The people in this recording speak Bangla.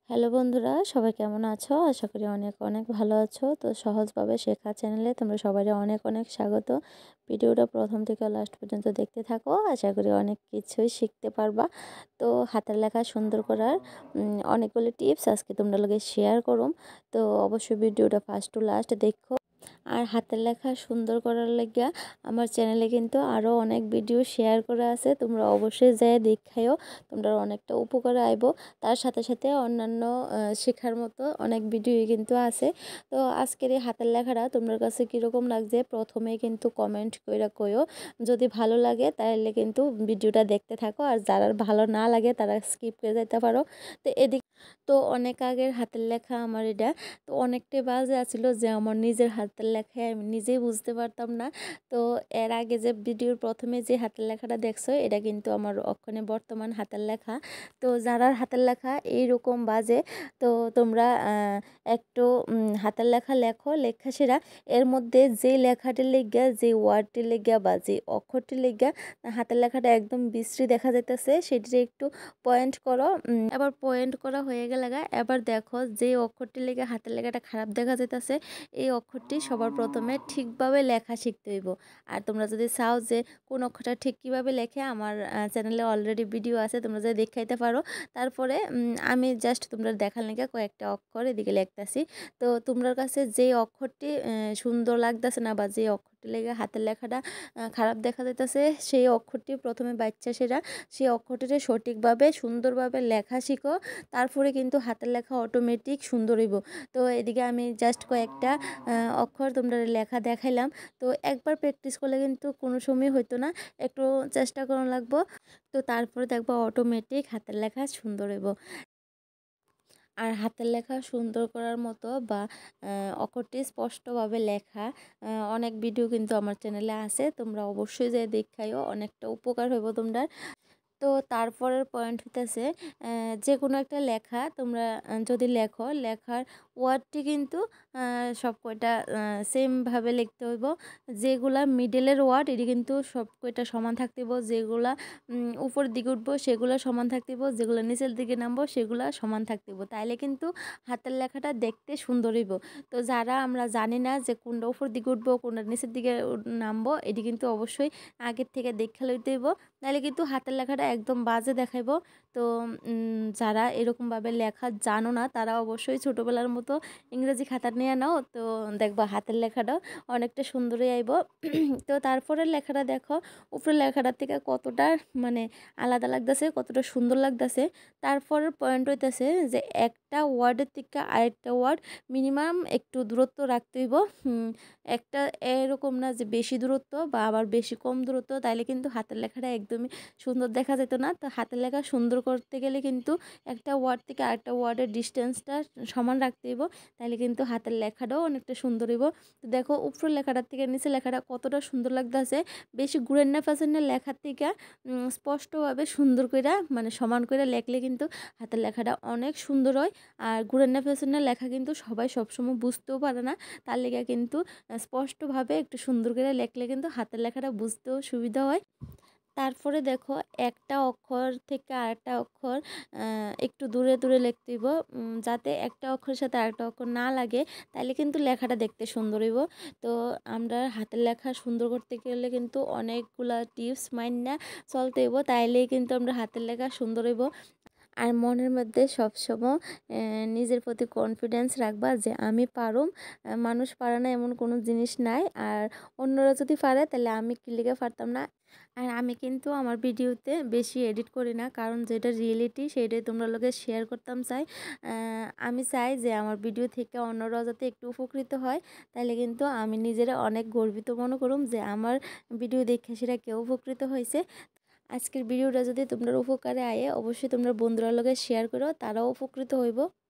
হ্যালো বন্ধুরা, সবাই কেমন আছো? আশা করি অনেক অনেক ভালো আছো। তো সহজভাবে শেখা চ্যানেলে তোমরা সবাই অনেক অনেক স্বাগত। ভিডিওটা প্রথম থেকে লাস্ট পর্যন্ত দেখতে থাকো, আশা করি অনেক কিছুই শিখতে পারবা। তো হাতের লেখা সুন্দর করার অনেকগুলো টিপস আজকে তোমরা লগে শেয়ার করুম। তো অবশ্যই ভিডিওটা ফার্স্ট টু লাস্ট দেখো। আর হাতের লেখা সুন্দর করার লাগিয়া আমার চ্যানেলে কিন্তু আরও অনেক ভিডিও শেয়ার করা আছে, তোমরা অবশ্যই যাই দেখাইও, তোমরা অনেকটা উপকার আইব। তার সাথে সাথে অন্যান্য শেখার মতো অনেক ভিডিও কিন্তু আছে। তো আজকের এই হাতের লেখাটা তোমার কাছে কীরকম লাগছে প্রথমেই কিন্তু কমেন্ট কইরা কইও। যদি ভালো লাগে তাহলে কিন্তু ভিডিওটা দেখতে থাকো, আর যারা ভালো না লাগে তারা স্কিপ করে যেতে পারো। তো এদিক তো অনেক আগের হাতের লেখা আমার এটা, তো অনেকটাই বাজে আছিল যে আমার নিজের হাতের লেখায় আমি নিজেই বুঝতে পারতাম না। তো এর আগে যে ভিডিওর প্রথমে যে হাতের লেখাটা দেখছো এটা কিন্তু আমার অক্ষণে বর্তমান হাতের লেখা। তো যারা হাতের লেখা এইরকম বাজে, তো তোমরা একটু হাতের লেখা লেখো, লেখা সেরা এর মধ্যে যে লেখাটির লেগা, যে ওয়ার্ডটির লেগা বা যে অক্ষরটির লেগা হাতের লেখাটা একদম বিশ্রী দেখা যাইতেছে সেটি একটু পয়েন্ট করো। এবার পয়েন্ট করা হয়ে গেলে এবার দেখো যে অক্ষরটি লেগে হাতের লেখাটা খারাপ দেখা যাইতেছে, এই অক্ষরটি সবার প্রথমে ঠিকভাবে লেখা শিখতে হইব। আর তোমরা যদি চাও যে কোন অক্ষরটা ঠিক কীভাবে লেখে, আমার চ্যানেলে অলরেডি ভিডিও আছে, তোমরা যদি দেখাইতে পারো। তারপরে আমি জাস্ট তোমরা দেখার লেগে কয়েকটা অক্ষর এদিকে লিখতেছি। তো তোমার কাছে যে অক্ষরটি সুন্দর লাগতেছে না বা যে অক্ষরটি লেগে হাতের লেখাটা খারাপ দেখা যাইতেছে, সেই অক্ষরটি প্রথমে বাচ্চা সেরা সেই অক্ষরটিতে সঠিকভাবে সুন্দরভাবে লেখা শিখো, তারপরে কিন্তু হাতের লেখা অটোমেটিক সুন্দর হইব। তো এদিকে আমি জাস্ট কয়েকটা অক্ষর তোমরা লেখা দেখাইলাম। তো একবার প্র্যাকটিস করলে কিন্তু কোনো সময় হইতো না, একটু চেষ্টা করা লাগবো। তো তারপরে দেখবো অটোমেটিক হাতের লেখা সুন্দর হইব। আর হাতের লেখা সুন্দর করার মতো বা অক্ষরটি স্পষ্টভাবে লেখা অনেক ভিডিও কিন্তু আমার চ্যানেলে আছে, তোমরা অবশ্যই যে দেখাইও, অনেকটা উপকার হইব তোমরা। তো তারপরের পয়েন্ট হইতেছে যে কোনো একটা লেখা তোমরা যদি লেখো, লেখার ওয়ার্ডটি কিন্তু সব কয়টা সেমভাবে লিখতে হইব। যেগুলা মিডলের ওয়ার্ড এটি কিন্তু সব কয়টা সমান থাকতে হইব, যেগুলা উপরের দিকে উঠবো সেগুলো সমান থাকতে হইব, যেগুলো নিচের দিকে নামবো সেগুলো সমান থাকতে হইব, তাইলে কিন্তু হাতের লেখাটা দেখতে সুন্দর হইব। তো যারা আমরা জানি না যে কোনটা উপর দিকে উঠবো কোনটা নিচের দিকে নামবো, এটি কিন্তু অবশ্যই আগের থেকে দেখে লইতে হইব, নাহলে কিন্তু হাতের লেখাটা একদম বাজে দেখাইব। তো যারা এরকমভাবে লেখা জানো না তারা অবশ্যই ছোটোবেলার মতো ইংরেজি খাতা নিয়ে নাও, তো দেখবা হাতের লেখাটাও অনেকটা সুন্দরই আইব। তো তারপরের লেখাটা দেখো, উপরের লেখাটার থেকে কতটা মানে আলাদা লাগতেছে, কতটা সুন্দর লাগতেছে। তারপরের পয়েন্ট হইতেছে যে একটা ওয়ার্ডের থেকে আরেকটা ওয়ার্ড মিনিমাম একটু দূরত্ব রাখতে হইব। একটা এরকম না যে বেশি দূরত্ব বা আবার বেশি কম দূরত্ব, তাইলে কিন্তু হাতের লেখাটা একদমই সুন্দর দেখা যেত না। তো হাতের লেখা সুন্দর করতে গেলে কিন্তু একটা ওয়ার্ড থেকে আরেকটা ওয়ার্ডের ডিস্টেন্সটা সমান রাখতে হইব, তাহলে কিন্তু হাতের লেখাটাও অনেকটা সুন্দর হইব। তো দেখো উপরের লেখাটার থেকে নিচের লেখাটা কতটা সুন্দর লাগতেছে। বেশি ঘুরেন না ফ্যাশনের লেখার থেকে স্পষ্টভাবে সুন্দর করে মানে সমান করে লেখলে কিন্তু হাতের লেখাটা অনেক সুন্দর হয়। আর ঘুরেন না ফ্যাশনের লেখা কিন্তু সবাই সবসময় বুঝতেও পারে না, তার লেগে কিন্তু স্পষ্টভাবে একটু সুন্দর করে লেখলে কিন্তু হাতের লেখাটা বুঝতেও সুবিধা হয়। তারপরে দেখো একটা অক্ষর থেকে আরেকটা অক্ষর একটু দূরে দূরে লিখতে হইব, যাতে একটা অক্ষরের সাথে আরেকটা অক্ষর না লাগে, তাইলে কিন্তু লেখাটা দেখতে সুন্দর হইব। তো আমরা হাতের লেখা সুন্দর করতে গেলে কিন্তু অনেকগুলা টিপস মাইনা চলতে হইব, তাইলেই কিন্তু আমরা হাতের লেখা সুন্দর হইব। আর মনের মধ্যে সবসময় নিজের প্রতি কনফিডেন্স রাখবা যে আমি পারুম, মানুষ পারে না এমন কোনো জিনিস নাই। আর অন্যরা যদি পারে তাহলে আমি কি লিখে পারতাম না। আর আমি কিন্তু আমার ভিডিওতে বেশি এডিট করি না, কারণ যেটা রিয়েলিটি সেটাই তোমরা লোকে শেয়ার করতাম চাই। আমি চাই যে আমার ভিডিও থেকে অন্যরাও যাতে একটু উপকৃত হয়, তাহলে কিন্তু আমি নিজেরা অনেক গর্বিত মনে করুম যে আমার ভিডিও দেখে সেটা কেউ উপকৃত হয়েছে। আজকের ভিডিওটা যদি তোমরা উপকারে আয়ে অবশ্যই তোমরা বন্ধুরা লগে শেয়ার করো, তারাও উপকৃত হইব।